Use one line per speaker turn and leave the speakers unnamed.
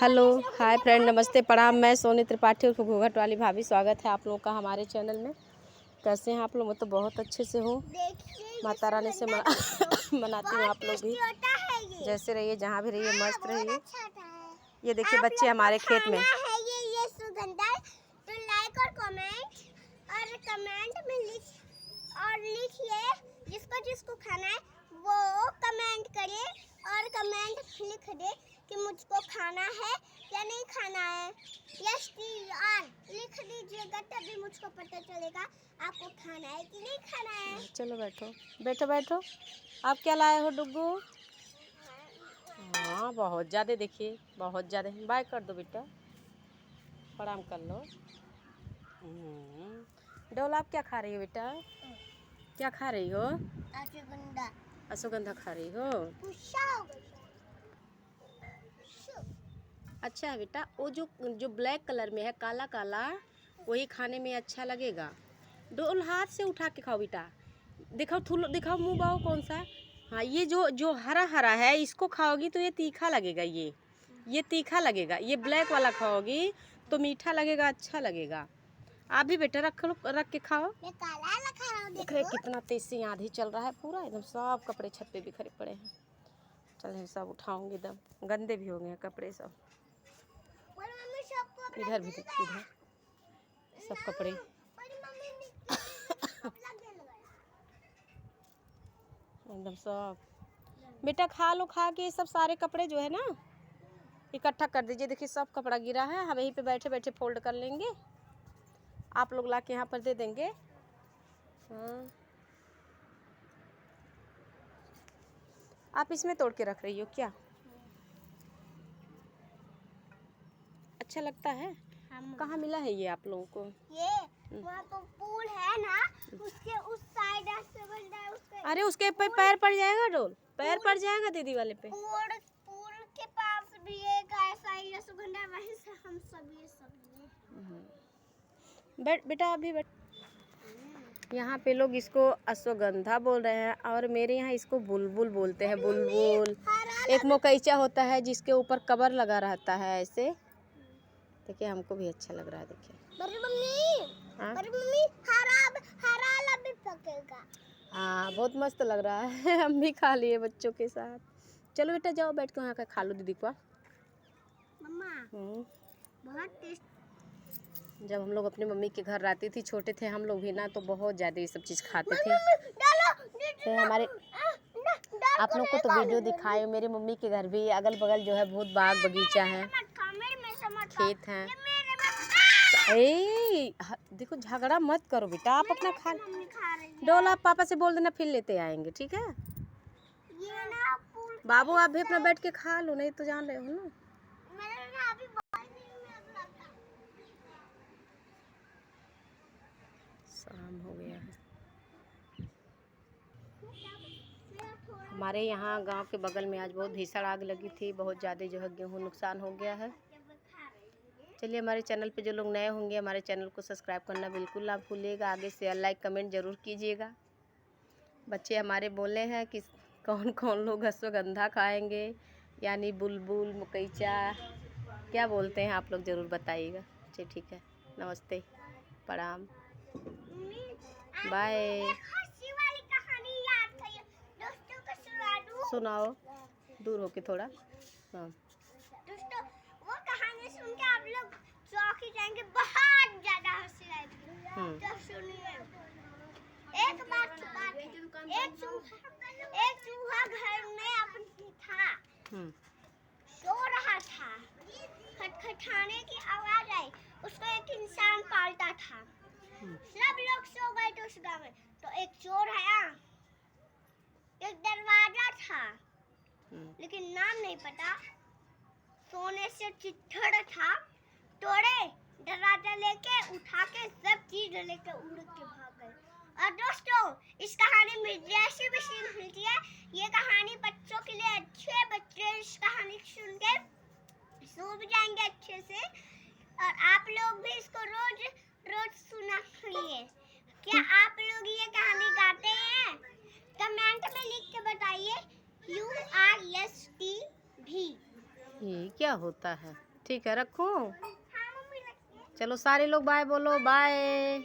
Hello hi friend, नमस्ते प्रणाम। मैं सोनी त्रिपाठी और घूंघट वाली भाभी। स्वागत है आप लोगों का हमारे चैनल में। कैसे हैं आप लोग? मैं तो बहुत अच्छे से हूँ। माता रानी से मनाती हूँ। आप लोग भी जैसे रहिए, जहाँ भी रहिए मस्त रहिए। ये देखिए बच्चे हमारे खेत में।
ये सुगंधा, तो लाइक और कमेंट में लिखिए। जिसको खाना है वो कमेंट करे और कमेंट लिख दे कि मुझको खाना है या नहीं खाना है। यस लिख दीजिएगा, तभी मुझको पता चलेगा आपको खाना है कि नहीं खाना है।
चलो बैठो बैठो बैठो। आप क्या लाए हो डुग्गू? हाँ बहुत ज़्यादा, देखिए बहुत ज़्यादा। बाय कर दो बेटा, प्रणाम कर लो। डोल, आप क्या खा रही हो बेटा? क्या खा रही हो? अश्वगंधा खा रही हो? अच्छा है बेटा। वो जो ब्लैक कलर में है, काला काला, वही खाने में अच्छा लगेगा। डोल हाथ से उठा के खाओ बेटा। दिखाओ दिखाओ मुँह बाओ कौन सा। हाँ, ये जो हरा हरा है इसको खाओगी तो ये तीखा लगेगा। ये तीखा लगेगा। ये ब्लैक वाला खाओगी तो मीठा लगेगा, अच्छा लगेगा। आप भी बेटा रख के खाओ।
मैं काला खा रहा हूँ।
देख रहे कितना तेज से आंधी चल रहा है, पूरा एकदम सब कपड़े छत पे बिखरे पड़े हैं। चल सब उठाऊंगी, एकदम गंदे भी हो गए हैं कपड़े सब। इधर भी देखिए, इधर सब कपड़े एकदम सब। बेटा खा लो, खा के सब सारे कपड़े जो है ना इकट्ठा कर दीजिए। देखिए सब कपड़ा गिरा है, हम यहीं पे बैठे बैठे फोल्ड कर लेंगे। आप लोग ला के यहाँ पर दे देंगे। हाँ, आप इसमें तोड़ के रख रही हो क्या? अच्छा लगता है। कहाँ मिला है ये आप लोगों को?
ये वहाँ तो पूल है ना, उसके उस साइड से बन रहा है। उसके
अरे उसके पैर पड़ जाएगा डोल, पैर पड़ जाएगा दीदी वाले पे।
पूल के पास भी एक ऐसा ही सुगंधा, वहीं से हम सब ये
बेटा अभी यहाँ पे लोग इसको अश्वगंधा बोल रहे हैं और मेरे यहाँ इसको बुलबुल बोलते हैं। बुलबुल एक मोकैचा होता है जिसके ऊपर कवर लगा रहता है ऐसे। देखिए हमको भी अच्छा लग रहा है। देखिए
हरा भी पकेगा।
हाँ बहुत मस्त लग रहा है। हम भी खा लिए बच्चों के साथ। चलो बेटा जाओ बैठ के वहाँ का खा लो दीदी को।
मम्मा बहुत टेस्ट।
जब हम लोग अपनी मम्मी के घर रहती थी, छोटे थे हम लोग भी ना, तो बहुत ज़्यादा ये सब चीज़ खाते थे। तो हमारे आप लोग को तो वीडियो दिखाए, मेरी मम्मी के घर भी अगल बगल जो है बहुत बाग बगीचा है, खेत हैं। देखो झगड़ा मत करो बेटा, आप अपना खा। डोल आप पापा से बोल देना, फिर लेते आएंगे, ठीक है? बाबू आप भी अपना बैठ के खा लो, नहीं तो जान रहे हो ना। शाम हो गया है। हमारे यहाँ गांव के बगल में आज बहुत भीषण आग लगी थी। बहुत ज़्यादा जो है गेहूँ नुकसान हो गया है। चलिए हमारे चैनल पे जो लोग नए होंगे, हमारे चैनल को सब्सक्राइब करना बिल्कुल ना भूलिएगा। आगे से लाइक कमेंट ज़रूर कीजिएगा। बच्चे हमारे बोले हैं कि कौन कौन लोग अश्वगंधा खाएंगे, यानी बुलबुल मुकैचा क्या बोलते हैं आप लोग ज़रूर बताइएगा। चलिए ठीक है, नमस्ते प्रणाम बाय। सुनाओ दूर होके थोड़ा। हाँ
दोस्तों, वो कहानी सुन के आप लोग चौंक ही जाएंगे। बहुत ज्यादा हंसी आएगी। तो सुनिए। एक बार एक चूहा घर में अपने था। सो रहा था, खटखटाने की आवाज आई। उसको एक इंसान पालता था। सब लोग सो गए थे उस गाँव में। तो एक चोर आया। एक दरवाजा था लेकिन नाम नहीं पता। सोने से चिट्ठड़ था। तोड़े, दरवाजा लेके उठा के सब चीज लेके उड़ के भाग गए। और दोस्तों, इस कहानी में जैसी भी सीन मिलती है, ये कहानी बच्चों के लिए अच्छी है। बच्चे इस कहानी सुन के सो भी जाएंगे अच्छे से। और आप लोग भी इसको रोज रोज सुना करिए। क्या आप लोग ये कहानी गाते हैं? कमेंट में लिख के बताइए। URST भी
ये क्या होता है? ठीक है, रखूं?
हाँ मम्मी रखिए।
चलो सारे लोग बाय बोलो, बाय।